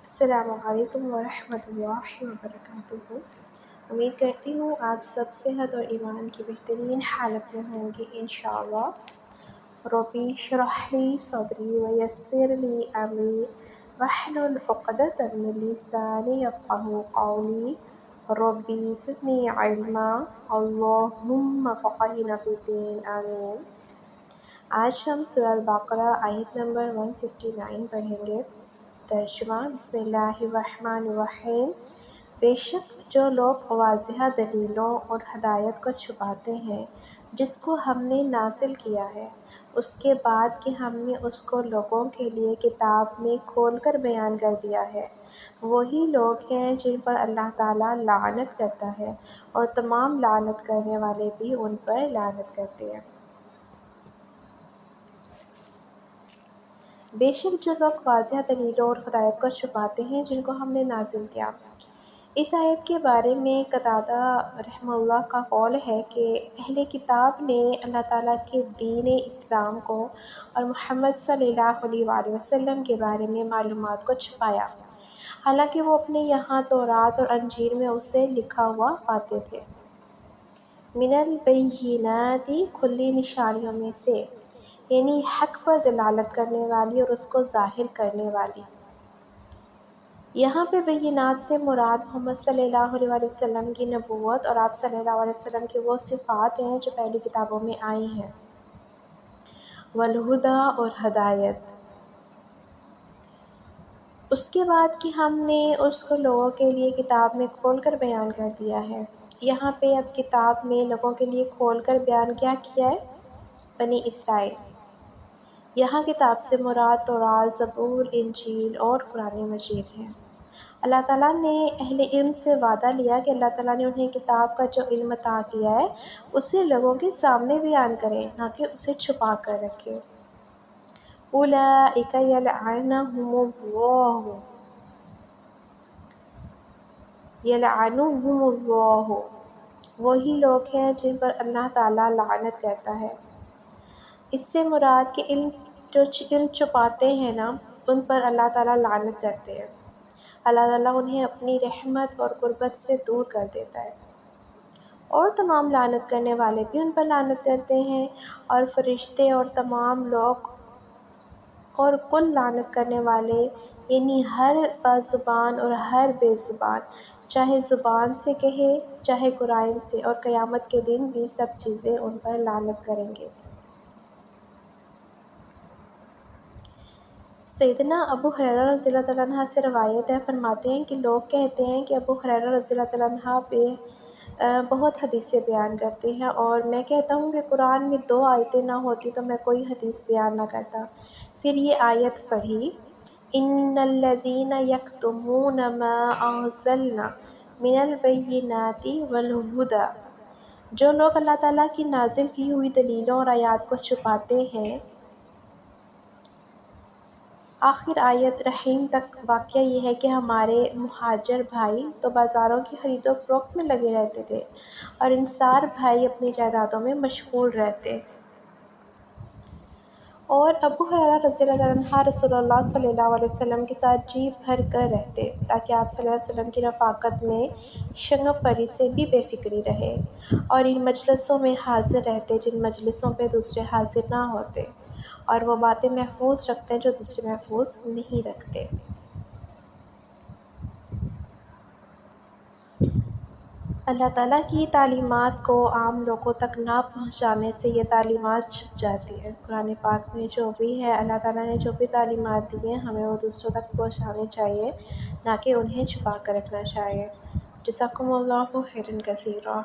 السلام علیکم ورحمۃ اللہ وبرکاتہ۔ امید کرتی ہوں آپ سب صحت اور ایمان کی بہترین حالت میں ہوں گے انشاءاللہ۔ ربی اشرح لی صدری ویسر لی امری واحلل عقدۃ من لسانی یفقہوا قولی ربی زدنی علما اللہم فقہنا فی الدین آمین۔ آج ہم سورہ البقرہ آیت نمبر 159 پڑھیں گے۔ ترجمہ بسم اللہ الرحمن الرحیم۔ بے شک جو لوگ واضح دلیلوں اور ہدایت کو چھپاتے ہیں جس کو ہم نے نازل کیا ہے اس کے بعد کہ ہم نے اس کو لوگوں کے لیے کتاب میں کھول کر بیان کر دیا ہے، وہی لوگ ہیں جن پر اللہ تعالیٰ لعنت کرتا ہے اور تمام لعنت کرنے والے بھی ان پر لعنت کرتے ہیں۔ بے شک جو لوگ واضح دلیلوں اور ہدایت کو چھپاتے ہیں جن کو ہم نے نازل کیا۔ اس آیت کے بارے میں قتادہ رحمہ اللہ کا قول ہے کہ اہل کتاب نے اللہ تعالیٰ کے دین اسلام کو اور محمد صلی اللہ علیہ وآلہ وسلم کے بارے میں معلومات کو چھپایا، حالانکہ وہ اپنے یہاں تورات اور انجیل میں اسے لکھا ہوا پاتے تھے۔ من البینات، کھلی نشانیوں میں سے، یعنی حق پر دلالت کرنے والی اور اس کو ظاہر کرنے والی۔ یہاں پہ بینات سے مراد محمد صلی اللہ علیہ وآلہ وسلم کی نبوت اور آپ صلی اللہ علیہ وسلم کی وہ صفات ہیں جو پہلی کتابوں میں آئی ہیں۔ والہدیٰ، اور ہدایت۔ اس کے بعد کہ ہم نے اس کو لوگوں کے لیے کتاب میں کھول کر بیان کر دیا ہے۔ یہاں پہ اب کتاب میں لوگوں کے لیے کھول کر بیان کیا ہے؟ بنی اسرائیل۔ یہاں کتاب سے مراد تورات، زبور، انجیل اور قرآن مجید ہے۔ اللہ تعالیٰ نے اہل علم سے وعدہ لیا کہ اللہ تعالیٰ نے انہیں کتاب کا جو علم عطا کیا ہے اسے لوگوں کے سامنے بیان کریں، نہ کہ اسے چھپا کر رکھیں۔ اولئک یلعنہم اللہ، وہی لوگ ہیں جن پر اللہ تعالیٰ لعنت کرتا ہے۔ اس سے مراد کہ جو علم چھپاتے ہیں نا ان پر اللہ تعالیٰ لعنت کرتے ہیں۔ اللہ تعالیٰ انہیں اپنی رحمت اور قربت سے دور کر دیتا ہے، اور تمام لعنت کرنے والے بھی ان پر لعنت کرتے ہیں، اور فرشتے اور تمام لوگ اور کل لعنت کرنے والے، یعنی ہر بازبان اور ہر بے زبان، چاہے زبان سے کہے چاہے قرائن سے، اور قیامت کے دن بھی سب چیزیں ان پر لعنت کریں گے۔ سیدنا ابو ہریرہ رضی اللہ تعالیٰ عنہ سے روایت ہے، فرماتے ہیں کہ لوگ کہتے ہیں کہ ابو ہریرہ رضی اللہ تعالیٰ عنہ بہت حدیثیں بیان کرتے ہیں، اور میں کہتا ہوں کہ قرآن میں 2 آیتیں نہ ہوتی تو میں کوئی حدیث بیان نہ کرتا۔ پھر یہ آیت پڑھی، ان الذین یکتمون ما انزلنا من البینات والہدی، جو لوگ اللہ تعالیٰ کی نازل کی ہوئی دلیلوں اور آیات کو چھپاتے ہیں۔ آخر آیت رحیم تک واقعہ یہ ہے کہ ہمارے مہاجر بھائی تو بازاروں کی خرید و فروخت میں لگے رہتے تھے، اور انصار بھائی اپنی جائیدادوں میں مشغول رہتے، اور ابو ہریرہ رضی اللہ عنہ رسول اللہ صلی اللہ علیہ وسلم کے ساتھ جی بھر کر رہتے تاکہ آپ صلی اللہ علیہ وسلم کی رفاقت میں شنگ پری سے بھی بے فکری رہے، اور ان مجلسوں میں حاضر رہتے جن مجلسوں پہ دوسرے حاضر نہ ہوتے، اور وہ باتیں محفوظ رکھتے جو دوسرے محفوظ نہیں رکھتے۔ اللہ تعالیٰ کی تعلیمات کو عام لوگوں تک نہ پہنچانے سے یہ تعلیمات چھپ جاتی ہیں۔ قرآن پاک میں جو بھی ہے، اللہ تعالیٰ نے جو بھی تعلیمات دی ہیں ہمیں وہ دوسروں تک پہنچانی چاہیے، نہ کہ انہیں چھپا کر رکھنا چاہیے۔ جزاکم اللہ خیرا کثیرا۔